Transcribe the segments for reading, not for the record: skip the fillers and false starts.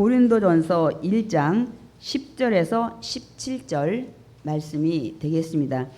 고린도전서 1장 10절에서 17절 말씀이 되겠습니다.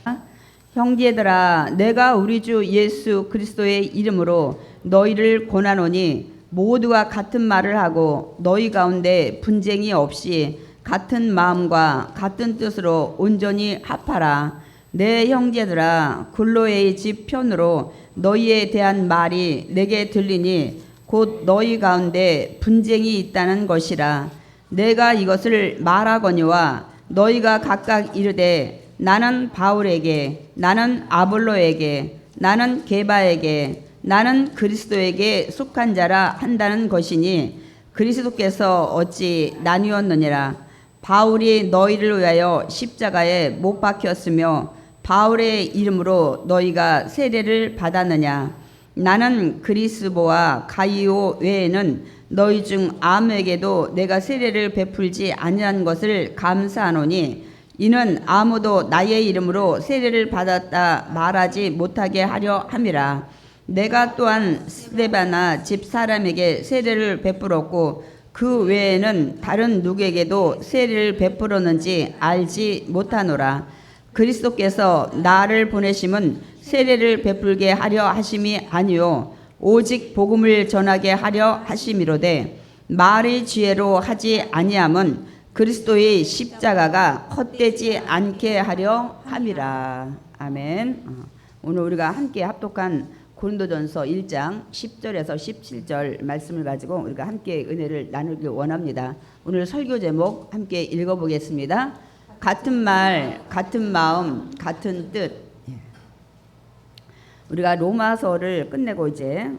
형제들아, 내가 우리 주 예수 그리스도의 이름으로 너희를 권하노니 모두가 같은 말을 하고 너희 가운데 분쟁이 없이 같은 마음과 같은 뜻으로 온전히 합하라. 내 형제들아, 글로의 집 편으로 너희에 대한 말이 내게 들리니 곧 너희 가운데 분쟁이 있다는 것이라. 내가 이것을 말하거니와 너희가 각각 이르되 나는 바울에게, 나는 아볼로에게, 나는 게바에게, 나는 그리스도에게 속한 자라 한다는 것이니 그리스도께서 어찌 나뉘었느니라. 바울이 너희를 위하여 십자가에 못 박혔으며 바울의 이름으로 너희가 세례를 받았느냐. 나는 그리스보와 가이오 외에는 너희 중 아무에게도 내가 세례를 베풀지 아니한 것을 감사하노니 이는 아무도 나의 이름으로 세례를 받았다 말하지 못하게 하려 함이라. 내가 또한 스데바나 집 사람에게 세례를 베풀었고 그 외에는 다른 누구에게도 세례를 베풀었는지 알지 못하노라. 그리스도께서 나를 보내심은 세례를 베풀게 하려 하심이 아니요 오직 복음을 전하게 하려 하심이로되 말의 지혜로 하지 아니함은 그리스도의 십자가가 헛되지 않게 하려 함이라. 아멘. 오늘 우리가 함께 합독한 고린도전서 1장 10절에서 17절 말씀을 가지고 우리가 함께 은혜를 나누길 원합니다. 오늘 설교 제목 함께 읽어보겠습니다. 같은 말, 같은 마음, 같은 뜻. 우리가 로마서를 끝내고 이제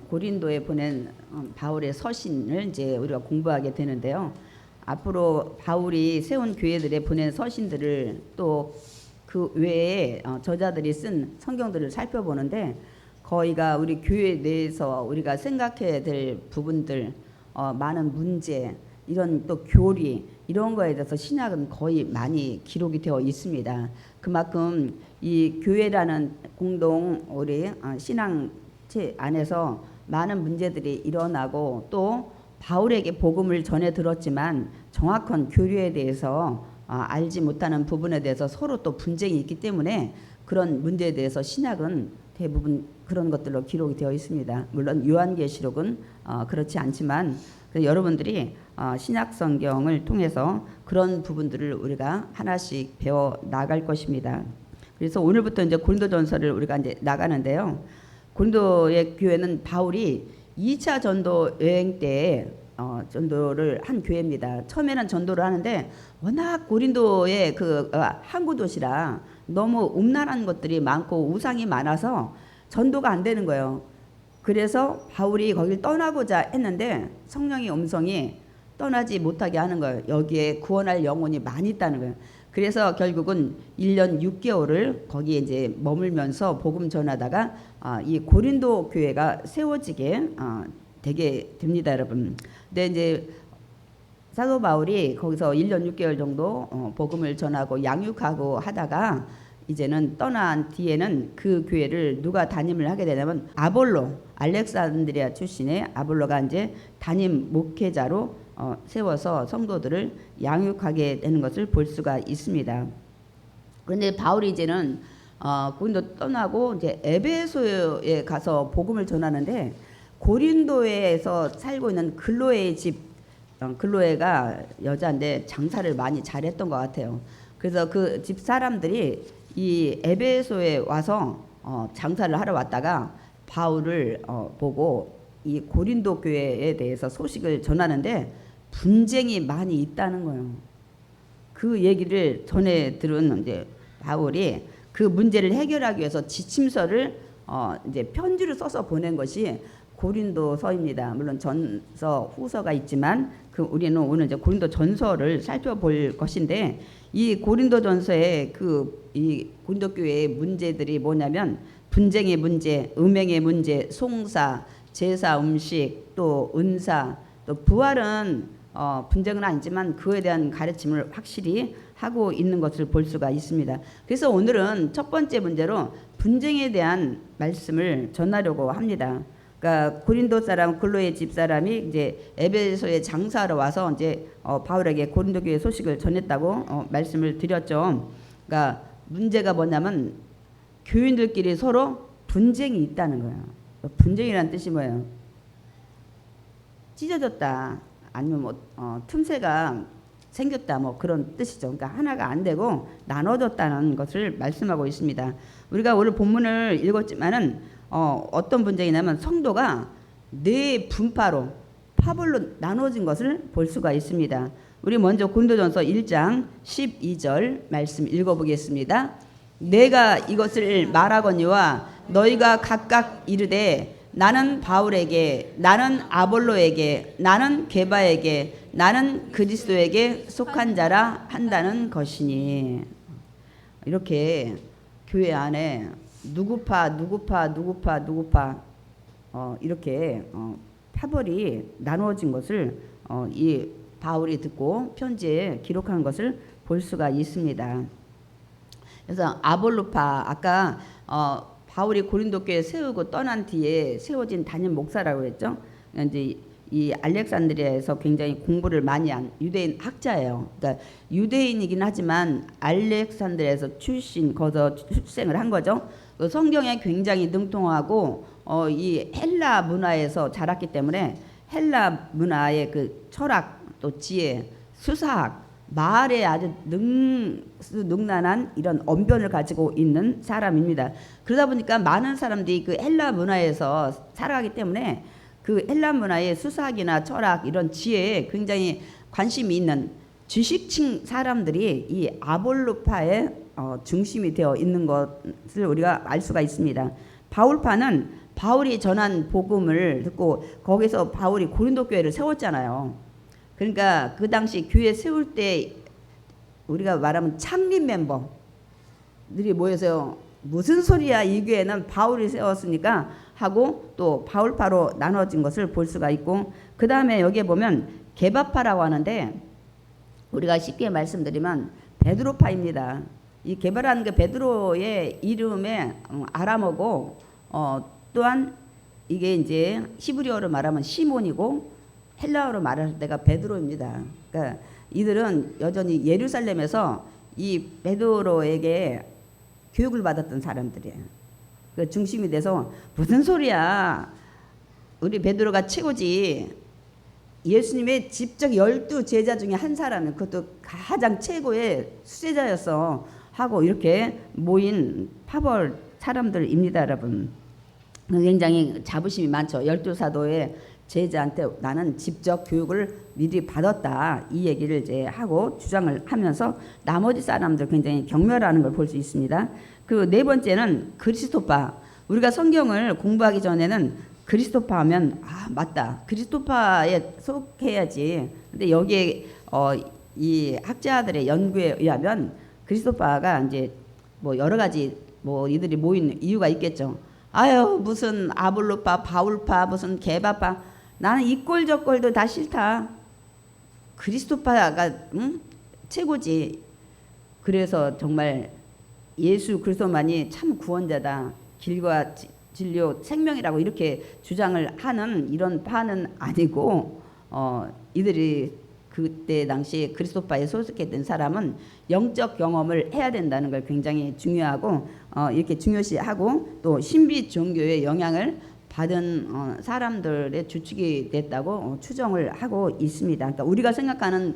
고린도에 보낸 바울의 서신을 이제 우리가 공부하게 되는데요. 앞으로 바울이 세운 교회들에 보낸 서신들을 또 그 외에 저자들이 쓴 성경들을 살펴보는데 거의가 우리 교회 내에서 우리가 생각해야 될 부분들, 많은 문제, 이런 또 교리 이런 거에 대해서 신약은 거의 많이 기록이 되어 있습니다. 그만큼 이 교회라는 공동 우리 신앙체 안에서 많은 문제들이 일어나고 또 바울에게 복음을 전해 들었지만 정확한 교리에 대해서 알지 못하는 부분에 대해서 서로 또 분쟁이 있기 때문에 그런 문제에 대해서 신약은 대부분 그런 것들로 기록이 되어 있습니다. 물론 요한계시록은 그렇지 않지만 여러분들이 신약 성경을 통해서 그런 부분들을 우리가 하나씩 배워 나갈 것입니다. 그래서 오늘부터 이제 고린도전서를 우리가 이제 나가는데요. 고린도의 교회는 바울이 2차 전도 여행 때 전도를 한 교회입니다. 처음에는 전도를 하는데 워낙 고린도의 그 항구 도시라 너무 음란한 것들이 많고 우상이 많아서 전도가 안 되는 거예요. 그래서 바울이 거길 떠나고자 했는데 성령의 음성이 떠나지 못하게 하는 거예요. 여기에 구원할 영혼이 많이 있다는 거예요. 그래서 결국은 1년 6개월을 거기에 이제 머물면서 복음 전하다가 이 고린도 교회가 세워지게 되게 됩니다, 여러분. 근데 이제 사도 바울이 거기서 1년 6개월 정도 복음을 전하고 양육하고 하다가 이제는 떠난 뒤에는 그 교회를 누가 담임을 하게 되냐면 아볼로, 알렉산드리아 출신의 아볼로가 이제 담임 목회자로 세워서 성도들을 양육하게 되는 것을 볼 수가 있습니다. 그런데 바울이 이제는 고린도 떠나고 이제 에베소에 가서 복음을 전하는데 고린도에서 살고 있는 글로의 집, 글로에가 여자인데 장사를 많이 잘했던 것 같아요. 그래서 그 집 사람들이 이 에베소에 와서 장사를 하러 왔다가 바울을 보고 이 고린도 교회에 대해서 소식을 전하는데 분쟁이 많이 있다는 거예요. 그 얘기를 전해 들은 이제 바울이 그 문제를 해결하기 위해서 지침서를 이제 편지를 써서 보낸 것이 고린도서입니다. 물론 전서, 후서가 있지만 우리는 오늘 이제 고린도 전서를 살펴볼 것인데 이 고린도 전서의 이 고린도 교회의 문제들이 뭐냐면 분쟁의 문제, 음행의 문제, 송사, 제사, 음식, 또 은사, 또 부활은 분쟁은 아니지만 그에 대한 가르침을 확실히 하고 있는 것을 볼 수가 있습니다. 그래서 오늘은 첫 번째 문제로 분쟁에 대한 말씀을 전하려고 합니다. 그러니까 고린도 사람 글로의 집 사람이 이제 에베소에 장사하러 와서 이제 바울에게 고린도 교회 소식을 전했다고 말씀을 드렸죠. 그러니까 문제가 뭐냐면 교인들끼리 서로 분쟁이 있다는 거예요. 분쟁이라는 뜻이 뭐예요? 찢어졌다, 아니면 뭐 틈새가 생겼다, 뭐 그런 뜻이죠. 그러니까 하나가 안 되고 나눠졌다는 것을 말씀하고 있습니다. 우리가 오늘 본문을 읽었지만은 어떤 분쟁이냐면 성도가 네 분파로 파벌로 나눠진 것을 볼 수가 있습니다. 우리 먼저 고린도전서 1장 12절 말씀 읽어보겠습니다. 내가 이것을 말하거니와 너희가 각각 이르되 나는 바울에게, 나는 아볼로에게, 나는 게바에게, 나는 그리스도에게 속한 자라 한다는 것이니. 이렇게 교회 안에 누구파 이렇게 파벌이 나누어진 것을 이 바울이 듣고 편지에 기록한 것을 볼 수가 있습니다. 그래서 아볼로파, 아까 바울이 고린도 교회 세우고 떠난 뒤에 세워진 담임 목사라고 했죠. 이제 이 알렉산드리아에서 굉장히 공부를 많이 한 유대인 학자예요. 그러니까 유대인이긴 하지만 알렉산드리아에서 거기서 출생을 한 거죠. 성경에 굉장히 능통하고 이 헬라 문화에서 자랐기 때문에 헬라 문화의 그 철학, 또 지혜, 수사학, 말에 아주 능란한 이런 언변을 가지고 있는 사람입니다. 그러다 보니까 많은 사람들이 그 헬라 문화에서 살아가기 때문에 그 헬라 문화의 수사학이나 철학, 이런 지혜에 굉장히 관심이 있는 지식층 사람들이 이 아볼로파의 중심이 되어 있는 것을 우리가 알 수가 있습니다. 바울파는 바울이 전한 복음을 듣고 거기서 바울이 고린도 교회를 세웠잖아요. 그러니까 그 당시 교회 세울 때 우리가 말하면 창립 멤버들이 모여서 무슨 소리야, 이 교회는 바울이 세웠으니까 하고 또 바울파로 나눠진 것을 볼 수가 있고, 그 다음에 여기에 보면 게바파라고 하는데 우리가 쉽게 말씀드리면 베드로파입니다. 이 게바라는 게 베드로의 이름의 아람어고 또한 이게 이제 히브리어로 말하면 시몬이고 헬라어로 말할 때가 베드로입니다. 그러니까 이들은 여전히 예루살렘에서 이 베드로에게 교육을 받았던 사람들이에요. 그 중심이 돼서 무슨 소리야, 우리 베드로가 최고지, 예수님의 직접 12 제자 중에 한 사람이, 그것도 가장 최고의 수제자였어 하고 이렇게 모인 파벌 사람들입니다. 여러분, 굉장히 자부심이 많죠. 12 사도의 제자한테 나는 직접 교육을 미리 받았다, 이 얘기를 이제 하고 주장을 하면서 나머지 사람들 굉장히 경멸하는 걸 볼 수 있습니다. 그 네 번째는 그리스도파. 우리가 성경을 공부하기 전에는 그리스도파 하면 맞다, 그리스도파에 속해야지. 근데 여기에 이 학자들의 연구에 의하면 그리스도파가 이제 뭐 여러 가지 뭐 이들이 모인 이유가 있겠죠. 아유, 무슨 아볼로파, 바울파, 무슨 게바파, 나는 이 꼴 저 꼴도 다 싫다. 그리스도파가 최고지. 그래서 정말 예수 그리스도만이 참 구원자다, 길과 진료 생명이라고 이렇게 주장을 하는 이런 파는 아니고, 이들이 그때 당시 그리스도파에 소속했던 사람은 영적 경험을 해야 된다는 걸 굉장히 중요하고 이렇게 중요시하고, 또 신비 종교의 영향을 받은 사람들의 주축이 됐다고 추정을 하고 있습니다. 그러니까 우리가 생각하는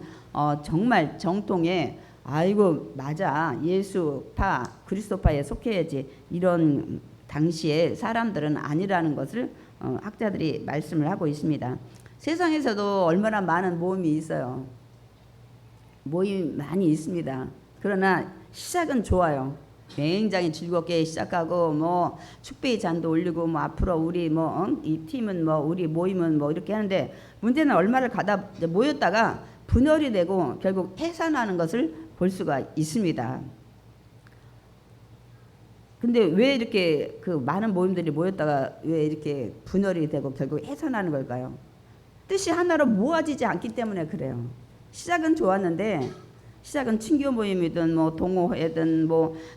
정말 정통의 아이고 맞아, 예수파, 그리스도파에 속해야지, 이런 당시의 사람들은 아니라는 것을 학자들이 말씀을 하고 있습니다. 세상에서도 얼마나 많은 모임이 있어요. 모임이 많이 있습니다. 그러나 시작은 좋아요. 굉장히 즐겁게 시작하고 뭐 축배의 잔도 올리고 뭐 앞으로 우리 이 팀은 우리 모임은 이렇게 하는데, 문제는 얼마를 가다 모였다가 분열이 되고 결국 해산하는 것을 볼 수가 있습니다. 근데 왜 이렇게 그 많은 모임들이 모였다가 왜 이렇게 분열이 되고 결국 해산하는 걸까요? 뜻이 하나로 모아지지 않기 때문에 그래요. 시작은 좋았는데, 시작은 친교 모임이든 동호회든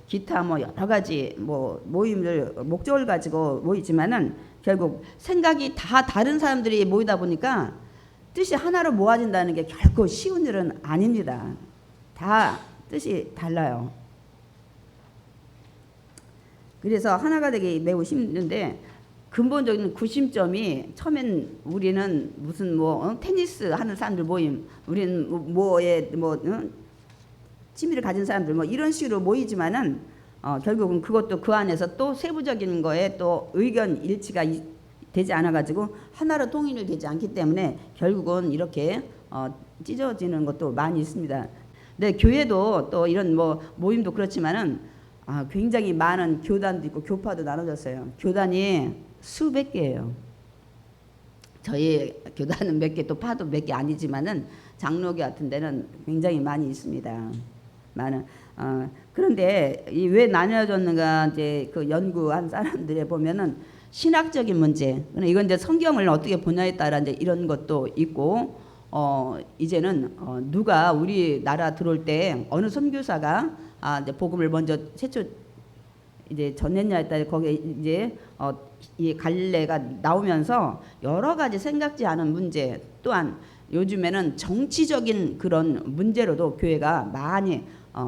기타 여러 가지 모임을 목적을 가지고 모이지만은 결국 생각이 다 다른 사람들이 모이다 보니까 뜻이 하나로 모아진다는 게 결코 쉬운 일은 아닙니다. 다 뜻이 달라요. 그래서 하나가 되기 매우 힘든데 근본적인 구심점이 처음엔 우리는 무슨 테니스 하는 사람들 모임, 우리는 뭐에 취미를 가진 사람들 이런 식으로 모이지만은 결국은 그것도 그 안에서 또 세부적인 거에 또 의견 일치가 되지 않아 가지고 하나로 통일이 되지 않기 때문에 결국은 이렇게 찢어지는 것도 많이 있습니다. 근데 교회도 또 이런 모임도 그렇지만은 굉장히 많은 교단도 있고 교파도 나눠졌어요. 교단이 수백 개예요. 저희 교단은 몇 개, 또 파도 몇 개 아니지만은 장로교 같은 데는 굉장히 많이 있습니다. 많은. 그런데 왜 나뉘어졌는가 이제 그 연구한 사람들에 보면은 신학적인 문제. 이건 이제 성경을 어떻게 보냐에 따라 이제 이런 것도 있고, 이제는 누가 우리나라 들어올 때 어느 선교사가 이제 복음을 먼저 최초 이제 전했냐에 따라 거기에 이제 이 갈래가 나오면서 여러 가지 생각지 않은 문제, 또한 요즘에는 정치적인 그런 문제로도 교회가 많이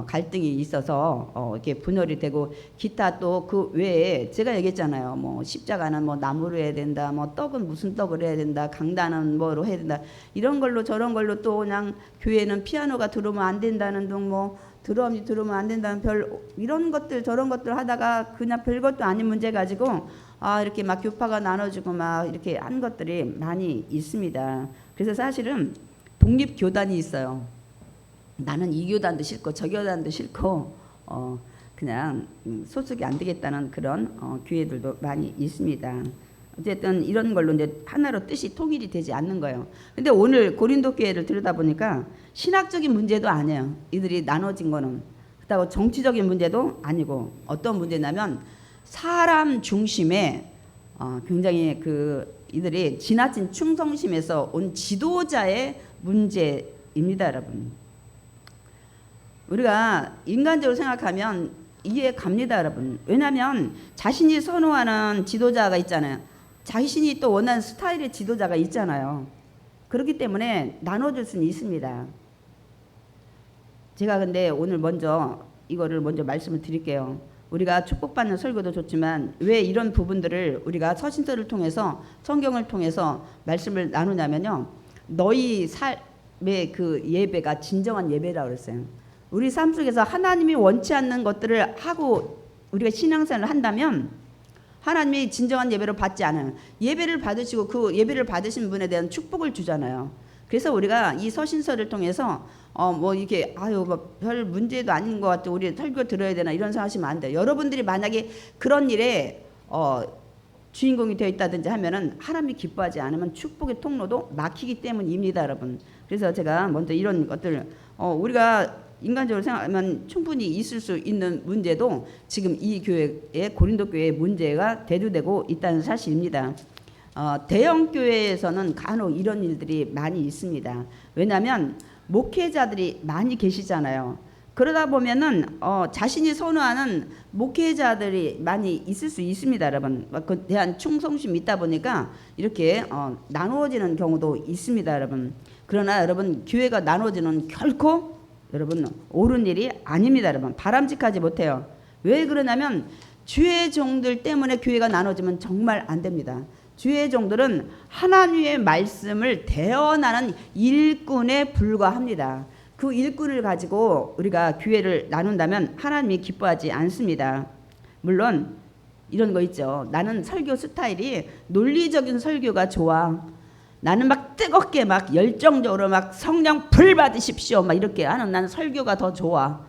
갈등이 있어서 이렇게 분열이 되고, 기타 또 그 외에 제가 얘기했잖아요. 십자가는 나무로 해야 된다, 떡은 무슨 떡을 해야 된다, 강단은 뭐로 해야 된다, 이런 걸로 저런 걸로 또 그냥 교회는 피아노가 들어오면 안 된다는 둥 드럼이 들어오면 안 된다는 이런 것들 저런 것들 하다가 그냥 별것도 아닌 문제 가지고 이렇게 막 교파가 나눠지고 막 이렇게 한 것들이 많이 있습니다. 그래서 사실은 독립교단이 있어요. 나는 이 교단도 싫고 저 교단도 싫고 그냥 소속이 안 되겠다는 그런 교회들도 많이 있습니다. 어쨌든 이런 걸로 이제 하나로 뜻이 통일이 되지 않는 거예요. 근데 오늘 고린도 교회를 들여다보니까 신학적인 문제도 아니에요. 이들이 나눠진 거는. 그렇다고 정치적인 문제도 아니고, 어떤 문제냐면 사람 중심의 굉장히 이들이 지나친 충성심에서 온 지도자의 문제입니다, 여러분. 우리가 인간적으로 생각하면 이해 갑니다, 여러분. 왜냐하면 자신이 선호하는 지도자가 있잖아요. 자신이 또 원하는 스타일의 지도자가 있잖아요. 그렇기 때문에 나눠줄 수는 있습니다. 제가 근데 오늘 이거를 먼저 말씀을 드릴게요. 우리가 축복받는 설교도 좋지만 왜 이런 부분들을 우리가 서신서를 통해서 성경을 통해서 말씀을 나누냐면요, 너희 삶의 그 예배가 진정한 예배라고 그랬어요. 우리 삶 속에서 하나님이 원치 않는 것들을 하고 우리가 신앙생활을 한다면 하나님이 진정한 예배를 받지 않아요. 예배를 받으시고 그 예배를 받으신 분에 대한 축복을 주잖아요. 그래서 우리가 이 서신서를 통해서 이게 별 문제도 아닌 것 같아, 우리 설교 들어야 되나 이런 생각하시면 안 돼요. 여러분들이 만약에 그런 일에 주인공이 되어 있다든지 하면은 하나님이 기뻐하지 않으면 축복의 통로도 막히기 때문입니다, 여러분. 그래서 제가 먼저 이런 것들 우리가 인간적으로 생각하면 충분히 있을 수 있는 문제도 지금 이 교회의 고린도 교회의 문제가 대두되고 있다는 사실입니다. 대형 교회에서는 간혹 이런 일들이 많이 있습니다. 왜냐하면 목회자들이 많이 계시잖아요. 그러다 보면은 자신이 선호하는 목회자들이 많이 있을 수 있습니다, 여러분. 그 대한 충성심이 있다 보니까 이렇게 나누어지는 경우도 있습니다, 여러분. 그러나 여러분, 교회가 나누어지는 결코 여러분 옳은 일이 아닙니다, 여러분. 바람직하지 못해요. 왜 그러냐면 주의 종들 때문에 교회가 나눠지면 정말 안 됩니다. 주의 종들은 하나님의 말씀을 대언하는 일꾼에 불과합니다. 그 일꾼을 가지고 우리가 교회를 나눈다면 하나님이 기뻐하지 않습니다. 물론 이런 거 있죠. 나는 설교 스타일이 논리적인 설교가 좋아. 나는 막 뜨겁게 막 열정적으로 막 성령 불 받으십시오 막 이렇게 하는 나는 설교가 더 좋아.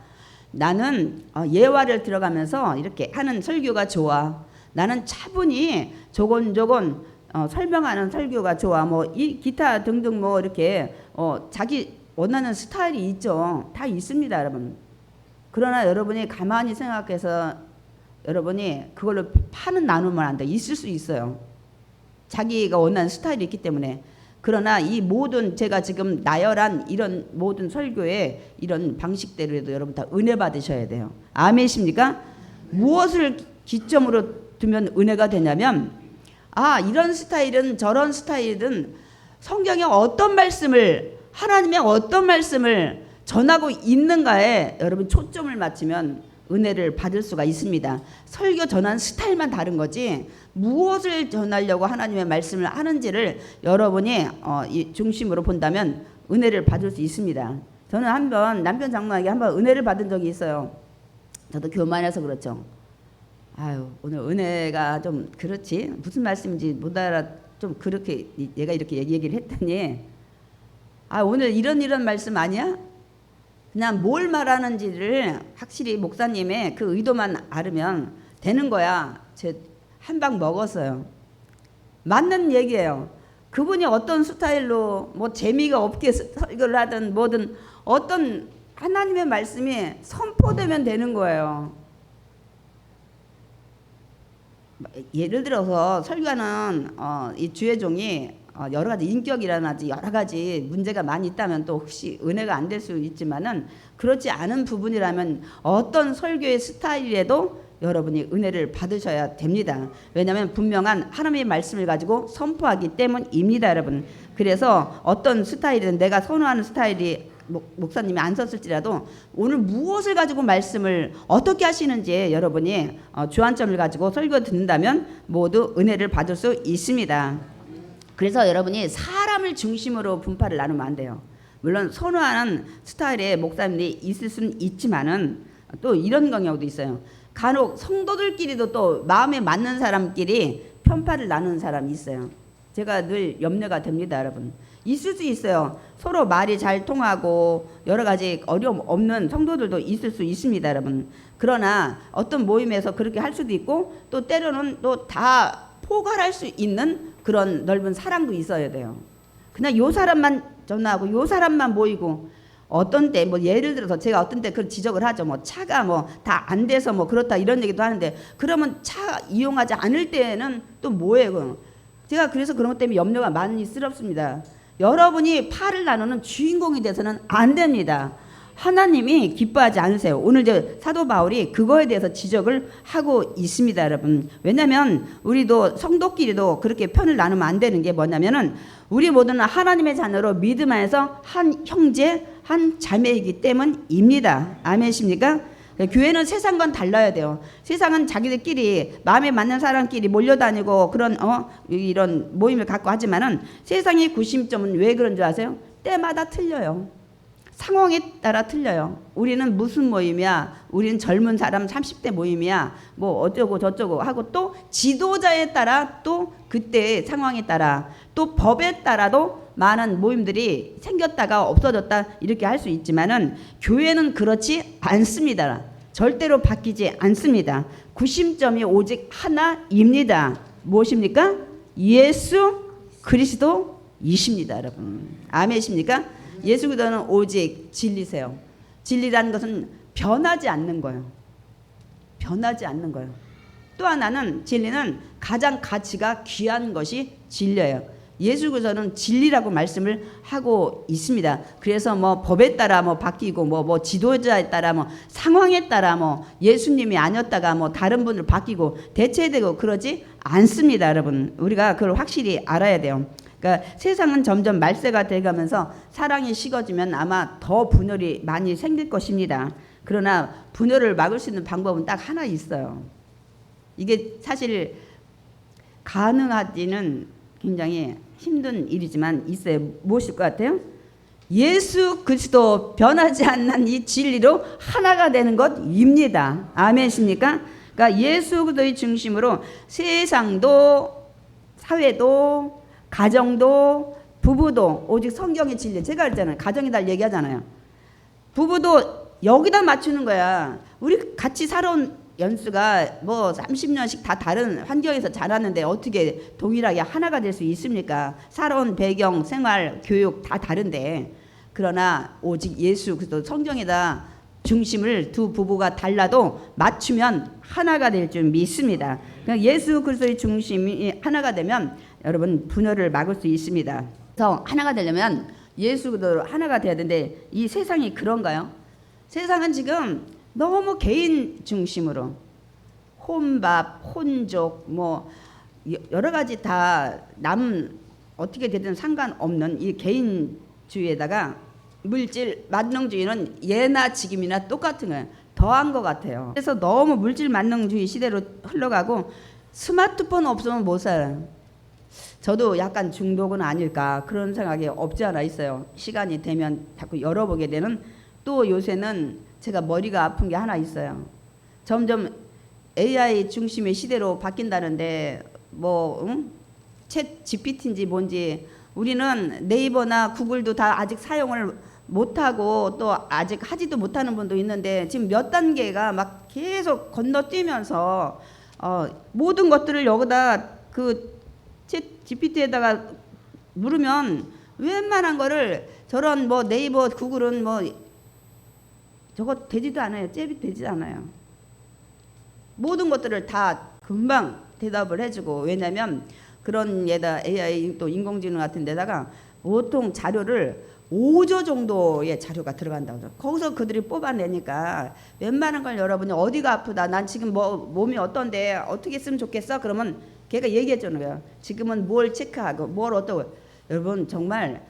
나는 예화를 들어가면서 이렇게 하는 설교가 좋아. 나는 차분히 조곤조곤 설명하는 설교가 좋아. 이 기타 등등 이렇게 자기 원하는 스타일이 있죠. 다 있습니다, 여러분. 그러나 여러분이 가만히 생각해서 여러분이 그걸로 파는 나누면 안 돼. 있을 수 있어요. 자기가 원하는 스타일이 있기 때문에. 그러나 이 모든 제가 지금 나열한 이런 모든 설교의 이런 방식대로도 여러분 다 은혜 받으셔야 돼요. 아멘이십니까? 무엇을 기점으로 두면 은혜가 되냐면 이런 스타일은 저런 스타일은 성경의 어떤 말씀을, 하나님의 어떤 말씀을 전하고 있는가에 여러분 초점을 맞추면 은혜를 받을 수가 있습니다. 설교 전한 스타일만 다른 거지 무엇을 전하려고 하나님의 말씀을 하는지를 여러분이 이 중심으로 본다면 은혜를 받을 수 있습니다. 저는 한번 남편 장로에게 한번 은혜를 받은 적이 있어요. 저도 교만해서 그렇죠. 오늘 은혜가 좀 그렇지 무슨 말씀인지 못 알아 좀 그렇게 얘가 이렇게 얘기를 했더니 오늘 이런 말씀 아니야? 그냥 뭘 말하는지를 확실히 목사님의 그 의도만 알으면 되는 거야. 제 한 방 먹었어요. 맞는 얘기예요. 그분이 어떤 스타일로 뭐 재미가 없게 설교를 하든 뭐든 어떤 하나님의 말씀이 선포되면 되는 거예요. 예를 들어서 설교하는 이 주의종이 여러 가지 인격이라든지 여러 가지 문제가 많이 있다면 또 혹시 은혜가 안 될 수 있지만은 그렇지 않은 부분이라면 어떤 설교의 스타일에도 여러분이 은혜를 받으셔야 됩니다. 왜냐하면 분명한 하나님의 말씀을 가지고 선포하기 때문입니다, 여러분. 그래서 어떤 스타일이든 내가 선호하는 스타일이 목사님이 안 썼을지라도 오늘 무엇을 가지고 말씀을 어떻게 하시는지 여러분이 주안점을 가지고 설교 듣는다면 모두 은혜를 받을 수 있습니다. 그래서 여러분이 사람을 중심으로 분파를 나누면 안 돼요. 물론 선호하는 스타일의 목사님들이 있을 수는 있지만은 또 이런 경우도 있어요. 간혹 성도들끼리도 또 마음에 맞는 사람끼리 편파를 나누는 사람이 있어요. 제가 늘 염려가 됩니다, 여러분. 있을 수 있어요. 서로 말이 잘 통하고 여러 가지 어려움 없는 성도들도 있을 수 있습니다, 여러분. 그러나 어떤 모임에서 그렇게 할 수도 있고 또 때로는 또 다 포괄할 수 있는 그런 넓은 사랑도 있어야 돼요. 그냥 요 사람만 전화하고 요 사람만 모이고 어떤 때 뭐 예를 들어서 제가 어떤 때 그걸 지적을 하죠. 뭐 차가 뭐 다 안 돼서 뭐 그렇다 이런 얘기도 하는데 그러면 차 이용하지 않을 때는 또 뭐예요? 제가 그래서 그런 것 때문에 염려가 많이 스럽습니다. 여러분이 파를 나누는 주인공이 돼서는 안 됩니다. 하나님이 기뻐하지 않으세요. 오늘 이제 사도 바울이 그거에 대해서 지적을 하고 있습니다, 여러분. 왜냐하면 우리도 성도끼리도 그렇게 편을 나누면 안 되는 게 뭐냐면은 우리 모두는 하나님의 자녀로 믿음 안에서 한 형제, 한 자매이기 때문입니다. 아멘이십니까? 교회는 세상과는 달라야 돼요. 세상은 자기들끼리 마음에 맞는 사람끼리 몰려다니고 그런 이런 모임을 갖고 하지만은 세상의 구심점은 왜 그런 줄 아세요? 때마다 틀려요. 상황에 따라 틀려요. 우리는 무슨 모임이야? 우리는 젊은 사람 30대 모임이야. 뭐 어쩌고 저쩌고 하고 또 지도자에 따라 또 그때의 상황에 따라 또 법에 따라도 많은 모임들이 생겼다가 없어졌다 이렇게 할 수 있지만은 교회는 그렇지 않습니다. 절대로 바뀌지 않습니다. 구심점이 오직 하나입니다. 무엇입니까? 예수 그리스도이십니다, 여러분. 아멘이십니까? 예수 그리스도는 오직 진리세요. 진리라는 것은 변하지 않는 거예요. 변하지 않는 거예요. 또 하나는 진리는 가장 가치가 귀한 것이 진리예요. 예수 그리스도는 진리라고 말씀을 하고 있습니다. 그래서 뭐 법에 따라 뭐 바뀌고 뭐 지도자에 따라 뭐 상황에 따라 뭐 예수님이 아니었다가 뭐 다른 분을 바뀌고 대체되고 그러지 않습니다, 여러분. 우리가 그걸 확실히 알아야 돼요. 그러니까 세상은 점점 말세가 돼가면서 사랑이 식어지면 아마 더 분열이 많이 생길 것입니다. 그러나 분열을 막을 수 있는 방법은 딱 하나 있어요. 이게 사실 가능하지는 굉장히 힘든 일이지만 있어요. 무엇일 것 같아요? 예수 그리스도 변하지 않는 이 진리로 하나가 되는 것입니다. 아멘이십니까? 그러니까 예수 그리스도의 중심으로 세상도 사회도 가정도 부부도 오직 성경의 진리. 제가 그랬잖아요. 가정이다 얘기하잖아요. 부부도 여기다 맞추는 거야. 우리 같이 살아온 연수가 뭐 30년씩 다 다른 환경에서 자랐는데 어떻게 동일하게 하나가 될 수 있습니까? 살아온 배경, 생활, 교육 다 다른데 그러나 오직 예수 그리스도 성경에다 중심을 두 부부가 달라도 맞추면 하나가 될 줄 믿습니다. 그러니까 예수 그리스도의 중심이 하나가 되면 여러분 분열을 막을 수 있습니다. 그래서 하나가 되려면 예수 그리스도로 하나가 돼야 되는데 이 세상이 그런가요? 세상은 지금 너무 개인 중심으로 혼밥, 혼족, 뭐 여러 가지 다 남 어떻게 되든 상관없는 이 개인주의에다가 물질 만능주의는 예나 지금이나 똑같은 거예요. 더한 것 같아요. 그래서 너무 물질 만능주의 시대로 흘러가고 스마트폰 없으면 못 살아요. 저도 약간 중독은 아닐까 그런 생각이 없지 않아 있어요. 시간이 되면 자꾸 열어보게 되는. 또 요새는 제가 머리가 아픈 게 하나 있어요. 점점 AI 중심의 시대로 바뀐다는데 챗 GPT인지 뭔지 우리는 네이버나 구글도 다 아직 사용을 못하고 또 아직 하지도 못하는 분도 있는데 지금 몇 단계가 막 계속 건너뛰면서 모든 것들을 여기다 그 챗 GPT에다가 누르면 웬만한 거를 저런 네이버 구글은 저거 되지도 않아요. 잽이 되지도 않아요. 모든 것들을 다 금방 대답을 해주고 왜냐면 그런 AI 또 인공지능 같은 데다가 보통 자료를 5조 정도의 자료가 들어간다고. 거기서 그들이 뽑아내니까 웬만한 걸 여러분이 어디가 아프다. 난 지금 몸이 어떤데 어떻게 했으면 좋겠어? 그러면 걔가 얘기해 주는 거예요. 지금은 뭘 체크하고 뭘 어떠고. 여러분 정말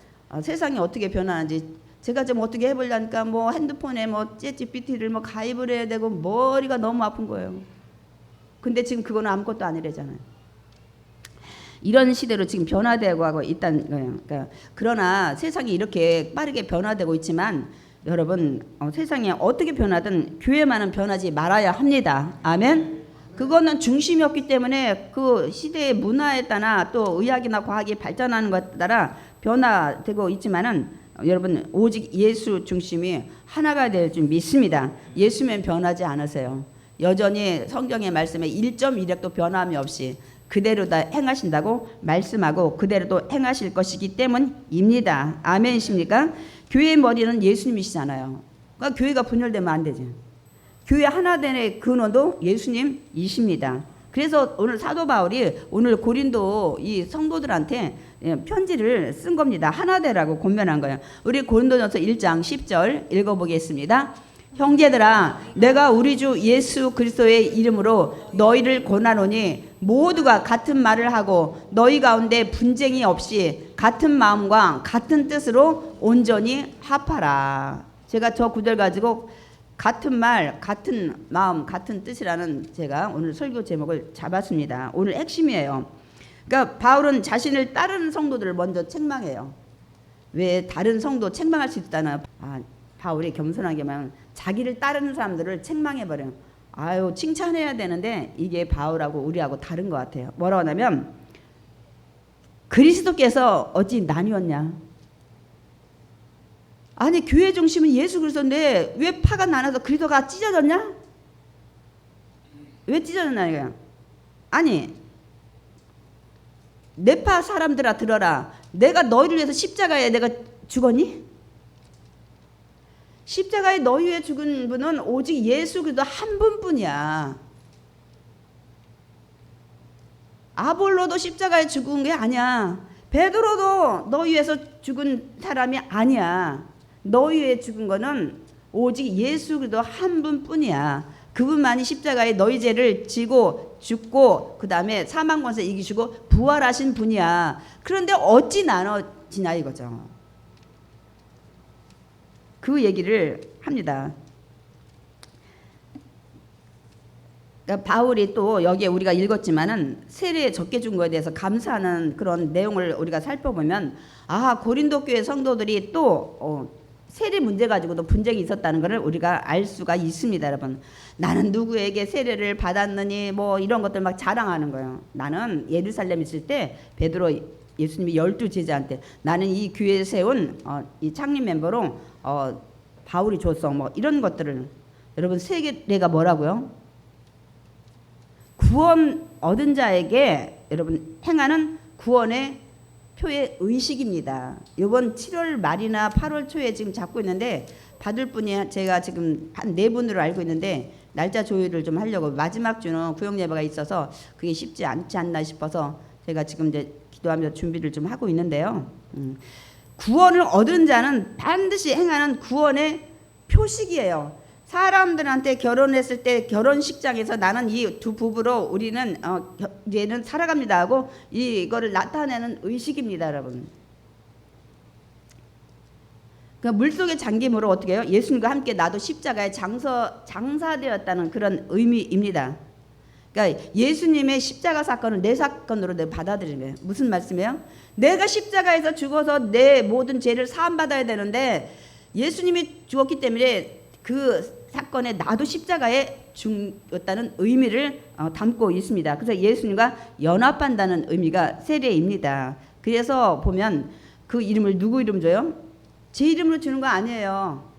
세상이 어떻게 변하는지 제가 좀 어떻게 해보려니까 핸드폰에 챗 GPT를 가입을 해야 되고 머리가 너무 아픈 거예요. 근데 지금 그거는 아무것도 아니래잖아요. 이런 시대로 지금 변화되고 하고 있다는 거예요. 그러나 세상이 이렇게 빠르게 변화되고 있지만 여러분 세상이 어떻게 변하든 교회만은 변하지 말아야 합니다. 아멘. 그거는 중심이 없기 때문에 그 시대의 문화에 따라 또 의학이나 과학이 발전하는 것에 따라 변화되고 있지만은 여러분 오직 예수 중심이 하나가 될 줄 믿습니다. 예수면 변하지 않으세요. 여전히 성경의 말씀에 1.1획도 변함이 없이 그대로 다 행하신다고 말씀하고 그대로 또 행하실 것이기 때문입니다. 아멘이십니까? 교회의 머리는 예수님이시잖아요. 그러니까 교회가 분열되면 안 되죠. 교회 하나됨의 근원도 예수님이십니다. 그래서 오늘 사도 바울이 오늘 고린도 이 성도들한테 편지를 쓴 겁니다. 하나되라고 권면한 거예요. 우리 고린도전서 1장 10절 읽어보겠습니다. 형제들아 내가 우리 주 예수 그리스도의 이름으로 너희를 권하노니 모두가 같은 말을 하고 너희 가운데 분쟁이 없이 같은 마음과 같은 뜻으로 온전히 합하라. 제가 저 구절 가지고 같은 말, 같은 마음, 같은 뜻이라는 제가 오늘 설교 제목을 잡았습니다. 오늘 핵심이에요. 그러니까 바울은 자신을 따르는 성도들을 먼저 책망해요. 왜 다른 성도 책망할 수 있다나? 바울이 겸손하게만 자기를 따르는 사람들을 책망해버려요. 아유 칭찬해야 되는데 이게 바울하고 우리하고 다른 것 같아요. 뭐라고 하냐면 그리스도께서 어찌 나뉘었냐. 아니 교회 중심은 예수 그리스도인데 왜 파가 나눠서 그리스도가 찢어졌냐? 왜 찢어졌냐 이거야. 아니 내 파 사람들아 들어라. 내가 너희를 위해서 십자가에 내가 죽었니? 십자가에 너희 위해 죽은 분은 오직 예수 그리스도 한 분뿐이야. 아볼로도 십자가에 죽은 게 아니야. 베드로도 너희 위해서 죽은 사람이 아니야. 너희 위해 죽은 거는 오직 예수 그리스도 한 분뿐이야. 그분만이 십자가에 너희 죄를 지고 죽고 그 다음에 사망 권세 이기시고 부활하신 분이야. 그런데 어찌 나눠지냐 이거죠. 그 얘기를 합니다. 그러니까 바울이 또 여기에 우리가 읽었지만은 세례 적게 준 거에 대해서 감사하는 그런 내용을 우리가 살펴보면 고린도 교회 성도들이 또 세례 문제 가지고도 분쟁이 있었다는 것을 우리가 알 수가 있습니다. 여러분 나는 누구에게 세례를 받았느니 이런 것들 막 자랑하는 거예요. 나는 예루살렘에 있을 때 베드로 예수님이 12제자한테 나는 이 교회에 세운 이 창립 멤버로 바울이 줬어 이런 것들을. 여러분 세례가 뭐라고요? 구원 얻은 자에게 여러분 행하는 구원의 표의 의식입니다. 이번 7월 말이나 8월 초에 지금 잡고 있는데 받을 분이 제가 지금 한 4분으로 알고 있는데 날짜 조율을 좀 하려고 마지막 주는 구역 예배가 있어서 그게 쉽지 않지 않나 싶어서 제가 지금 이제 기도하면서 준비를 좀 하고 있는데요. 구원을 얻은 자는 반드시 행하는 구원의 표식이에요. 사람들한테 결혼했을 때 결혼식장에서 나는 이 두 부부로 우리는 이제는 살아갑니다 하고 이거를 나타내는 의식입니다, 여러분. 그 물속에 잠김으로 어떻게 해요? 예수님과 함께 나도 십자가에 장사되었다는 그런 의미입니다. 그러니까 예수님의 십자가 사건은 내 사건으로 내가 받아들이는 거예요. 무슨 말씀이에요? 내가 십자가에서 죽어서 내 모든 죄를 사함받아야 되는데 예수님이 죽었기 때문에 그 사건에 나도 십자가에 죽었다는 의미를 담고 있습니다. 그래서 예수님과 연합한다는 의미가 세례입니다. 그래서 보면 그 이름을 누구 이름 줘요? 제 이름으로 주는 거 아니에요.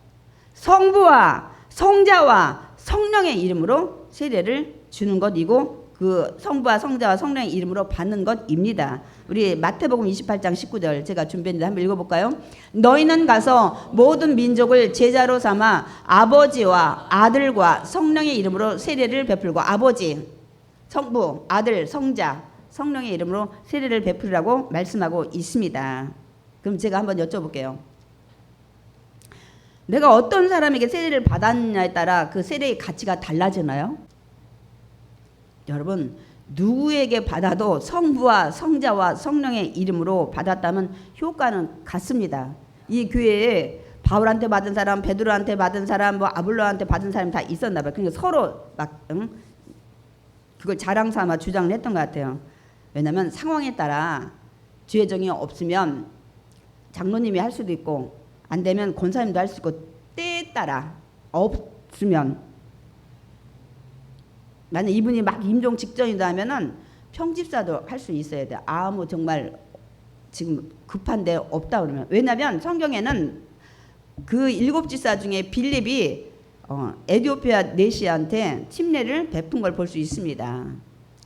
성부와 성자와 성령의 이름으로 세례를 주는 것이고 그 성부와 성자와 성령의 이름으로 받는 것입니다. 우리 마태복음 28장 19절 제가 준비했는데 한번 읽어볼까요? 너희는 가서 모든 민족을 제자로 삼아 아버지와 아들과 성령의 이름으로 세례를 베풀고 아버지, 성부, 아들, 성자, 성령의 이름으로 세례를 베풀으라고 말씀하고 있습니다. 그럼 제가 한번 여쭤볼게요. 내가 어떤 사람에게 세례를 받았냐에 따라 그 세례의 가치가 달라지나요? 여러분, 누구에게 받아도 성부와 성자와 성령의 이름으로 받았다면 효과는 같습니다. 이 교회에 바울한테 받은 사람, 베드로한테 받은 사람, 뭐 아볼로한테 받은 사람이 다 있었나 봐요. 그러니까 서로 막 그걸 자랑 삼아 주장을 했던 것 같아요. 왜냐하면 상황에 따라 주의 정이 없으면 장로님이 할 수도 있고 안 되면 권사님도 할 수 있고 때에 따라 없으면 만약 이분이 막 임종 직전이다 하면은 평집사도 할 수 있어야 돼. 아무 정말 지금 급한데 없다 그러면. 왜냐하면 성경에는 그 7집사 중에 빌립이 에디오피아 내시한테 침례를 베푼 걸 볼 수 있습니다.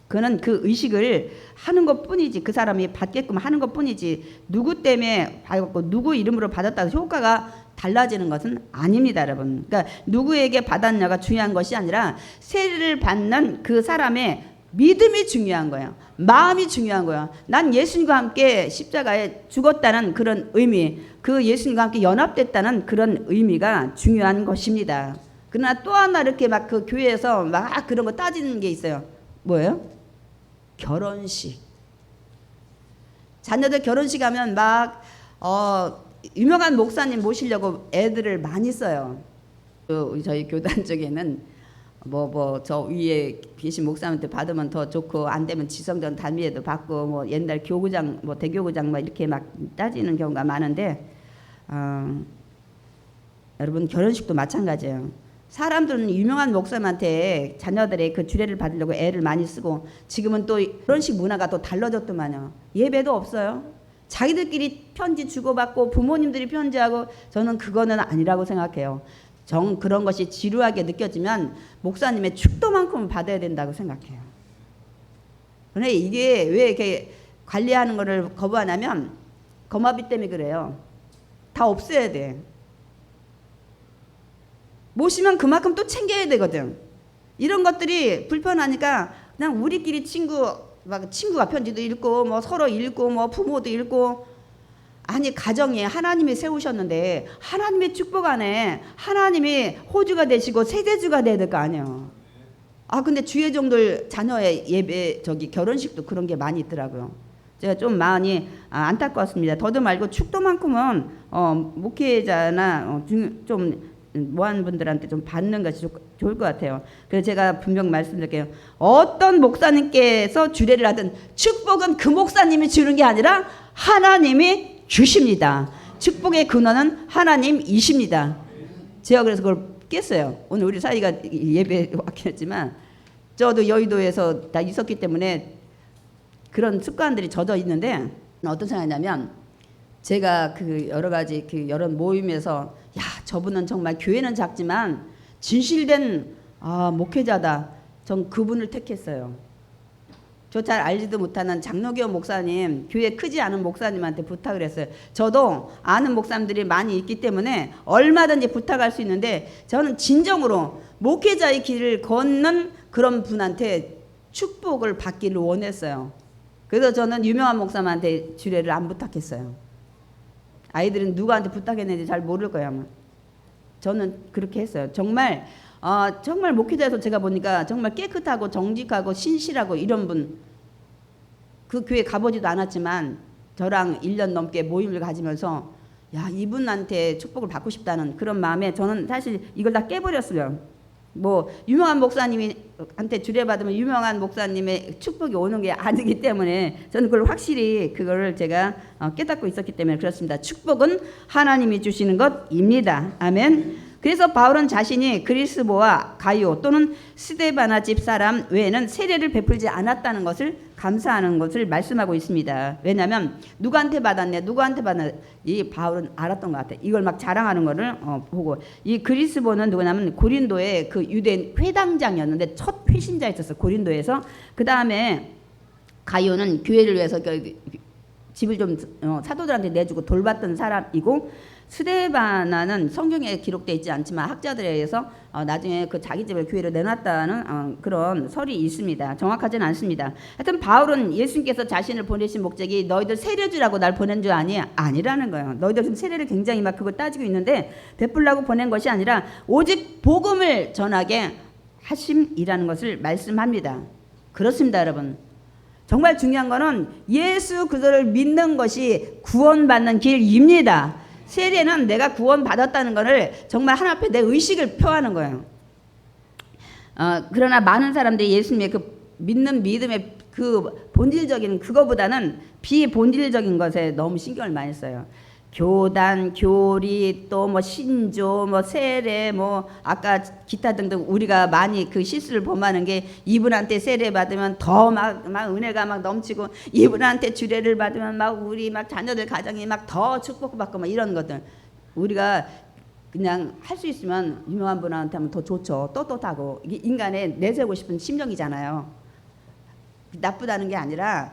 그는 그 의식을 하는 것뿐이지 그 사람이 받게끔 하는 것뿐이지 누구 때문에 받았고 누구 이름으로 받았다고 효과가 달라지는 것은 아닙니다, 여러분. 그러니까 누구에게 받았냐가 중요한 것이 아니라 세례를 받는 그 사람의 믿음이 중요한 거예요. 마음이 중요한 거예요. 난 예수님과 함께 십자가에 죽었다는 그런 의미, 그 예수님과 함께 연합됐다는 그런 의미가 중요한 것입니다. 그러나 또 하나 이렇게 막 그 교회에서 막 그런 거 따지는 게 있어요. 뭐예요? 결혼식. 자녀들 결혼식 하면 막 유명한 목사님 모시려고 애들을 많이 써요. 저희 교단 쪽에는 저 위에 계신 목사님한테 받으면 더 좋고 안 되면 지성전 단위에도 받고 뭐 옛날 교구장 뭐 대교구장 막 이렇게 막 따지는 경우가 많은데 여러분 결혼식도 마찬가지예요. 사람들은 유명한 목사님한테 자녀들의 그 주례를 받으려고 애를 많이 쓰고 지금은 또 결혼식 문화가 또 달라졌더만요. 예배도 없어요. 자기들끼리 편지 주고받고 부모님들이 편지하고 저는 그거는 아니라고 생각해요. 그런 것이 지루하게 느껴지면 목사님의 축도만큼은 받아야 된다고 생각해요. 그런데 이게 왜 이렇게 관리하는 거를 거부하냐면 거마비 때문에 그래요. 다 없애야 돼. 모시면 그만큼 또 챙겨야 되거든. 이런 것들이 불편하니까 그냥 우리끼리 친구가 편지도 읽고 뭐 서로 읽고 뭐 부모도 읽고 아니 가정에 하나님이 세우셨는데 하나님의 축복 안에 하나님이 호주가 되시고 세대주가 돼야 될 거 아니에요. 근데 주의 종들 자녀의 예배 결혼식도 그런 게 많이 있더라고요. 제가 좀 많이 안타까웠습니다. 더도 말고 축도만큼은 목회자나 좀 모한 분들한테 좀 받는 것이 좋을 것 같아요. 그래서 제가 분명 말씀드릴게요. 어떤 목사님께서 주례를 하든 축복은 그 목사님이 주는 게 아니라 하나님이 주십니다. 축복의 근원은 하나님이십니다. 제가 그래서 그걸 깼어요. 오늘 우리 사이가 예배 왔긴 했지만 저도 여의도에서 다 있었기 때문에 그런 습관들이 젖어 있는데 어떤 생각이냐면 제가 그 여러 가지 그 여러 모임에서 야 저분은 정말 교회는 작지만 진실된 목회자다. 전 그분을 택했어요. 저 잘 알지도 못하는 장로교 목사님, 교회 크지 않은 목사님한테 부탁을 했어요. 저도 아는 목사님들이 많이 있기 때문에 얼마든지 부탁할 수 있는데 저는 진정으로 목회자의 길을 걷는 그런 분한테 축복을 받기를 원했어요. 그래서 저는 유명한 목사님한테 주례를 안 부탁했어요. 아이들은 누구한테 부탁했는지 잘 모를 거예요 아마. 저는 그렇게 했어요. 정말 정말 목회자에서 제가 보니까 정말 깨끗하고 정직하고 신실하고 이런 분, 그 교회 가보지도 않았지만 저랑 1년 넘게 모임을 가지면서 야, 이분한테 축복을 받고 싶다는 그런 마음에 저는 사실 이걸 다 깨버렸어요. 뭐 유명한 목사님한테 주례받으면 유명한 목사님의 축복이 오는 게 아니기 때문에 저는 그걸 확실히 그거를 제가 깨닫고 있었기 때문에 그렇습니다. 축복은 하나님이 주시는 것입니다. 아멘. 그래서 바울은 자신이 그리스보와 가이오 또는 스데바나 집 사람 외에는 세례를 베풀지 않았다는 것을 감사하는 것을 말씀하고 있습니다. 왜냐하면 누구한테 받았네, 누구한테 받았네, 이 바울은 알았던 것 같아요. 이걸 막 자랑하는 거를 보고, 이 그리스보는 누구냐면 고린도의 그 유대인 회당장이었는데 첫 회신자였었어, 고린도에서. 그 다음에 가이오는 교회를 위해서 집을 좀 사도들한테 내주고 돌봤던 사람이고, 스데바나는 성경에 기록되어 있지 않지만 학자들에 의해서 나중에 그 자기 집을 교회로 내놨다는 그런 설이 있습니다. 정확하진 않습니다. 하여튼 바울은 예수님께서 자신을 보내신 목적이 너희들 세례 주라고 날 보낸 줄 아니라는 거예요. 너희들 지금 세례를 굉장히 막 그거 따지고 있는데 베풀라고 보낸 것이 아니라 오직 복음을 전하게 하심이라는 것을 말씀합니다. 그렇습니다, 여러분. 정말 중요한 거는 예수 그리스도를 믿는 것이 구원받는 길입니다. 세례는 내가 구원받았다는 것을 정말 하나님 앞에 내 의식을 표하는 거예요. 그러나 많은 사람들이 예수님의 그 믿는 믿음의 그 본질적인 그거보다는 비본질적인 것에 너무 신경을 많이 써요. 교단, 교리, 또 뭐 신조, 뭐 세례, 뭐 아까 기타 등등 우리가 많이 그 실수를 범하는 게 이분한테 세례 받으면 더 막 은혜가 막 넘치고 이분한테 주례를 받으면 막 우리 막 자녀들 가정이 막 더 축복받고 막 이런 것들 우리가 그냥 할 수 있으면 유명한 분한테 하면 더 좋죠. 떳떳하고 이게 인간의 내세우고 싶은 심정이잖아요. 나쁘다는 게 아니라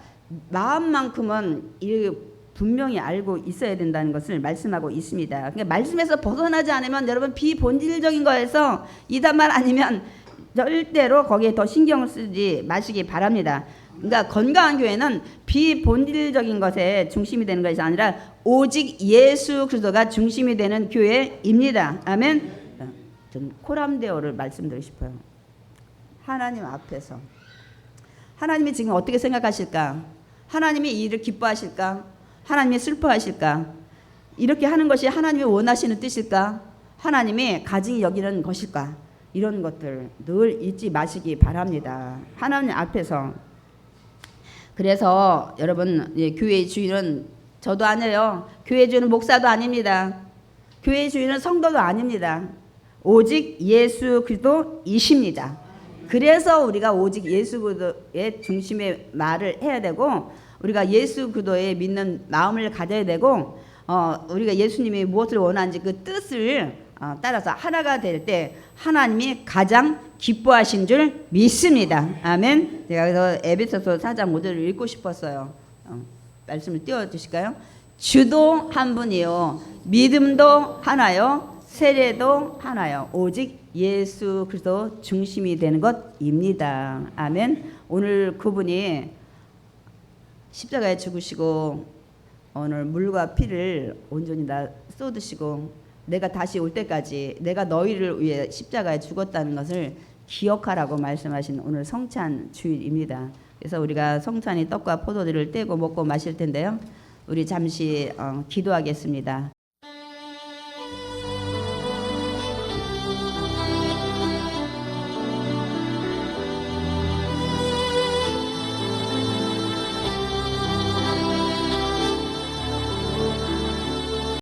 마음만큼은 이 분명히 알고 있어야 된다는 것을 말씀하고 있습니다. 그러니까 말씀에서 벗어나지 않으면 여러분 비본질적인 거에서 이단말 아니면 절대로 거기에 더 신경을 쓰지 마시기 바랍니다. 그러니까 건강한 교회는 비본질적인 것에 중심이 되는 것이 아니라 오직 예수 그리스도가 중심이 되는 교회입니다. 아멘. 저는 코람데오를 말씀드리고 싶어요. 하나님 앞에서 하나님이 지금 어떻게 생각하실까? 하나님이 이 일을 기뻐하실까? 하나님이 슬퍼하실까? 이렇게 하는 것이 하나님이 원하시는 뜻일까? 하나님이 가증히 여기는 것일까? 이런 것들 늘 잊지 마시기 바랍니다. 하나님 앞에서. 그래서 여러분 교회의 주인은 저도 아니에요. 교회의 주인은 목사도 아닙니다. 교회의 주인은 성도도 아닙니다. 오직 예수 그리스도이십니다. 그래서 우리가 오직 예수 그리스도의 중심의 말을 해야 되고 우리가 예수 그리스도에 믿는 마음을 가져야 되고 우리가 예수님이 무엇을 원하는지 그 뜻을 따라서 하나가 될 때 하나님이 가장 기뻐하신 줄 믿습니다. 아멘. 제가 그래서 에베소서 4장 5절을 읽고 싶었어요. 말씀을 띄워주실까요? 주도 한 분이요 믿음도 하나요 세례도 하나요 오직 예수 그리스도 중심이 되는 것입니다. 아멘. 오늘 그분이 십자가에 죽으시고 오늘 물과 피를 온전히 다 쏟으시고 내가 다시 올 때까지 내가 너희를 위해 십자가에 죽었다는 것을 기억하라고 말씀하신 오늘 성찬 주일입니다. 그래서 우리가 성찬이 떡과 포도주를 떼고 먹고 마실 텐데요. 우리 잠시 기도하겠습니다.